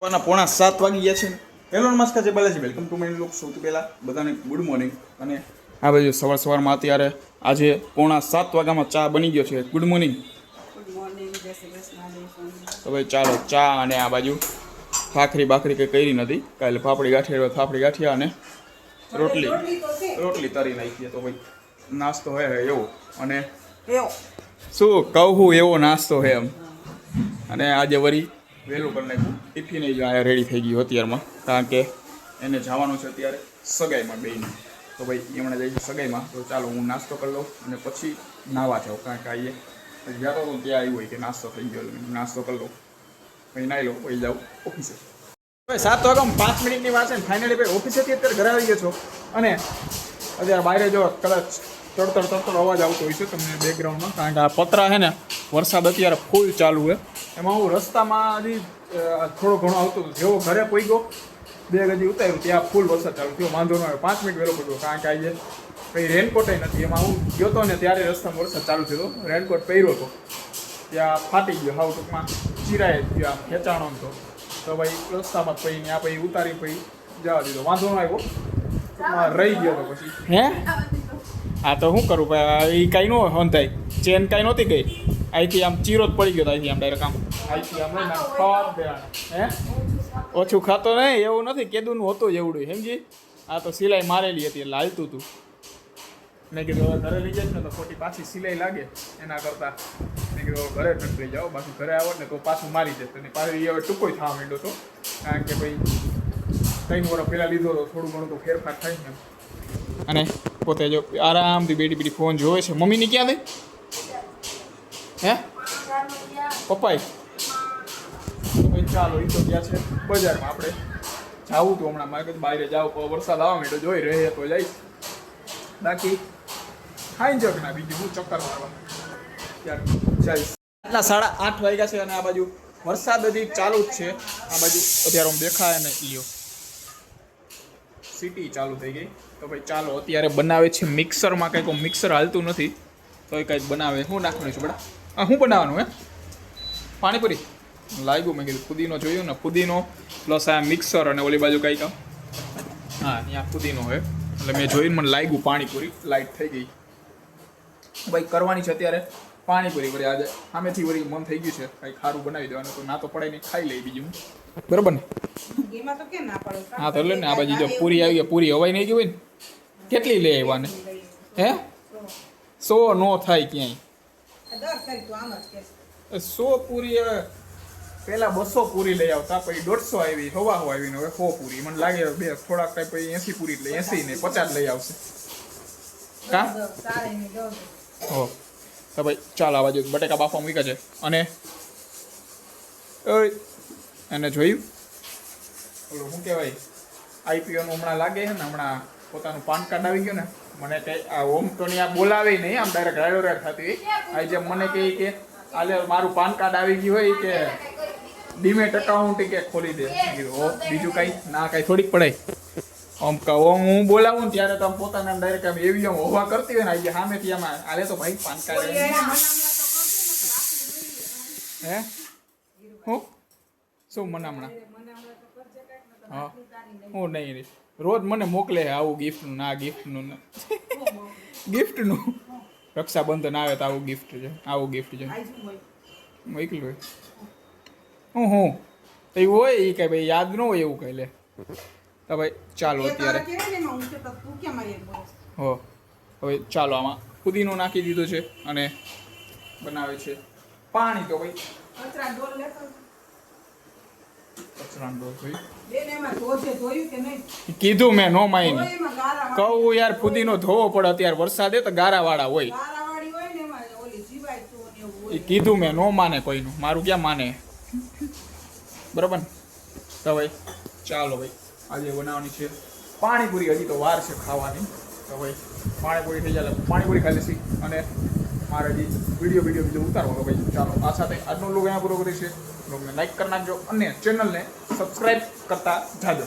પોણા 7 વાગી ગયા છે ને. હેલો નમસ્કાર જય Balaji, welcome to my blog. સૌથી પહેલાં બધાને ગુડ મોર્નિંગ. અને આ બાજુ સવારમાં અત્યારે આજે પોણા 7 વાગ્યામાં ચા બની ગયો છે. Good morning. તો ભાઈ ચાલો ચા અને આ બાજુ ભાખરી બાખરી કંઈ કરી નથી. કાલે ફાફડી ગાંઠિયા અને રોટલી તરી નાખીએ. તો ભાઈ નાસ્તો હે એવો. અને શું કહું, એવો નાસ્તો હે એમ. અને આજે વળી વહેલું કરી નાખ્યું. ટિફિન અહીંયા રેડી થઈ ગયું અત્યારમાં, કારણ કે એને જવાનું છે અત્યારે સગાઈમાં બેયને. તો ભાઈ એમણે જઈ છે સગાઈમાં. તો ચાલો હું નાસ્તો કરી લઉં અને પછી નાહવા જાઉં, કારણ કે આવીએ જતો હતો ત્યાં આવ્યું હોય કે નાસ્તો થઈ ગયો. નાસ્તો કરી લઉં પછી નાહી લઉં પછી જાઉં ઓફિસે. ભાઈ 7 વાગ્યામાં 5 મિનિટની વાત છે ને ફાઇનલી ભાઈ ઓફિસેથી અત્યારે ઘરે આવી ગયો છો. અને અત્યારે બહાર જો કદાચ તડતડ અવાજ આવતો હોય છે તમને બેકગ્રાઉન્ડમાં, કારણ કે આ પતરા છે ને વરસાદ અત્યારે ફૂલ ચાલુ છે. એમાં હું રસ્તામાં હજી થોડો ઘણો આવતો હતો. જેવો ઘરે પહોંચ્યો 2 ગજી ઉતાર્યું ત્યાં ફૂલ વરસાદ ચાલુ થયો. વાંધો ન આવ્યો, 5 મિનિટ વહેલો પડ્યો, કારણ કે આજે કંઈ રેનકોટે નથી. એમાં હું ગયો હતો ને ત્યારે રસ્તામાં વરસાદ ચાલુ થયો હતો. રેનકોટ પહેર્યો હતો ત્યાં ફાટી ગયો, હાવ ટૂંકમાં ચીરાય ગયો, આમ ખેંચાણો હતો. તો ભાઈ રસ્તામાં જ પછી ત્યાં પછી ઉતારી પછી જવા દીધો. વાંધો ન આવ્યો, ટૂંકમાં રહી ગયો તો પછી. હે હા તો શું કરું ભાઈ, એ કાંઈ ન હોન થાય. ચેન કાંઈ નહોતી ગઈ, અહીંથી આમ ચીરો જ પડી ગયો. અહીંથી આમ ડાયરેક્ટ અહીંથી આમ લઈને ખવા દેવાનું. હે ઓછું ખાતો નહીં એવું નથી, કેદુનું હતું એવડું સમજી. આ તો સિલાઈ મારેલી હતી એટલે હાલતું હતું. મેં કીધું હવે ઘરે લઈ જાય ને તો ખોટી પાછી સિલાઈ લાગે એના કરતાં મેં કીધું ઘરે જ લઈ જાઓ. બાકી ઘરે આવો ને તો પાછું મારી જાય. અને પાછું હવે ટૂંકોય થવા માંડ્યો હતો, કારણ કે ભાઈ 3 વર્ષ પહેલાં લીધો તો થોડું ઘણું તો ફેરફાર થાય ને. અને પોતે જો આરામથી બેડી ફોન જોવે છે. મમ્મીની ક્યાં થઈ? હે પપ્પાએ? ચાલો એ તો ગયા છે બજારમાં. આપણે જવું તો હમણાં મારે બહાર જાવ, વરસાદ આવવા માંડ્યો, જોઈ રહે તો જઈશ. બાકી ખાઈ જક ના બીજું હું ચક્કર મારવા ત્યાં જઈશ. આટલા 8:30 વાગ્યા છે અને આ બાજુ વરસાદ હજી ચાલુ જ છે. આ બાજુ અત્યારે હું દેખાય ને લ્યો સિટી ચાલુ થઈ ગઈ. તો ભાઈ ચાલો અત્યારે બનાવે છે મિક્સરમાં કંઈક. મિક્સર હાલતું નથી તો એ કંઈક બનાવે. શું નાખવાનું છે બેટા? હા શું બનાવવાનું હે? પાણીપુરી લાગ્યું. મેં કીધું ફુદીનો જોયું ને, ફુદીનો પ્લસ આ મિક્સર અને ઓલી બાજુ કંઈક. હા ત્યાં ફુદીનો હોય એટલે મેં જોઈને મને લાગ્યું પાણીપુરી. લાઈટ થઈ ગઈ ભાઈ. કરવાની છે અત્યારે પાણીપુરી. વળી આજે સામેથી વળી મન થઈ ગયું છે કંઈક સારું બનાવી દેવાનું. તો ના તો પડાય નહીં, ખાઈ લઈ બીજું બરાબર ને. હા તો એટલે ને આ બાજુ જો પૂરી આવી ગઈ. પૂરી હવાઈ નહીં ગઈ હોય ને. કેટલી લઈ આવ્યા ને? હે 100 નો થાય ક્યાંય. 100 પૂરી હવે પહેલાં 200 પૂરી લઈ આવતા, પછી 150 આવી, હવા આવીને હવે 100 પૂરી. મને લાગે બે થોડાક કંઈ પછી 80 પૂરી એટલે 80 ને 50 લઈ આવશે. કા હો તો ભાઈ ચાલ આ બાજુ બટેકા બાફા મૂક્યા છે. અને એને જોયું ઓલું શું કહેવાય આઈપીઓનું હમણાં લાગે છે ને, હમણાં પોતાનું પાન કાર્ડ આવી ગયું ને. મને કંઈ આ હોમ તો ત્યાં બોલાવે નહીં, આમ ડાયરેક્ટ રાઈડ થતી હોય. આ જેમ મને કહે કે આલે મારું પાન કાર્ડ આવી ગયું હોય કે ડીમેટ એકાઉન્ટ કે ખોલી દે. બીજું કંઈ ના કાંઈ થોડીક પડાય. આમ કહો હું બોલાવું ને ત્યારે તો આમ પોતાના ડાયરેક્ટ આમ એવી આમ હોવા કરતી હોય ને આજે સામેથી આમાં આલે તો ભાઈ પાન કાર્ડ. હે હું શું મનામણા? હા હું નહીં રે રોજ મને મોકલે આવું ગિફ્ટનું ના ગિફ્ટનું ગિફ્ટનું રક્ષાબંધન આવે તો આવું ગિફ્ટ છે, આવું ગિફ્ટ છે મોકલું હોય. હું એવું હોય એ કાંઈ ભાઈ યાદ ન હોય એવું કંઈ લે. તો ભાઈ ચાલો અત્યારે હો હવે ચાલો આમાં ફુદીનો નાખી દીધો છે અને બનાવે છે પાણી. તો ભાઈ કીધું મેં નો માઈને કહું યાર ફુદીનો ધોવો પડે અત્યારે વરસાદે તો ગારાવાળા હોય. એ કીધું મેં નો માને કોઈનું, મારું ક્યાં માને બરાબર ને. તો ભાઈ ચાલો ભાઈ આજે બનાવવાની છે પાણીપુરી. હજી તો વાર છે ખાવાની. તો ભાઈ પાણીપુરી થઈ જાય પાણીપુરી ખાઈ લેશી. અને મારે હજી વિડીયો બીજો ઉતારવો. તો ભાઈ ચાલો આ સાથે આજનો લોગ અહીંયા પૂરો કરી છે. લોગને લાઈક કરી નાખજો અને ચેનલને સબસ્ક્રાઈબ કરતા જાજો.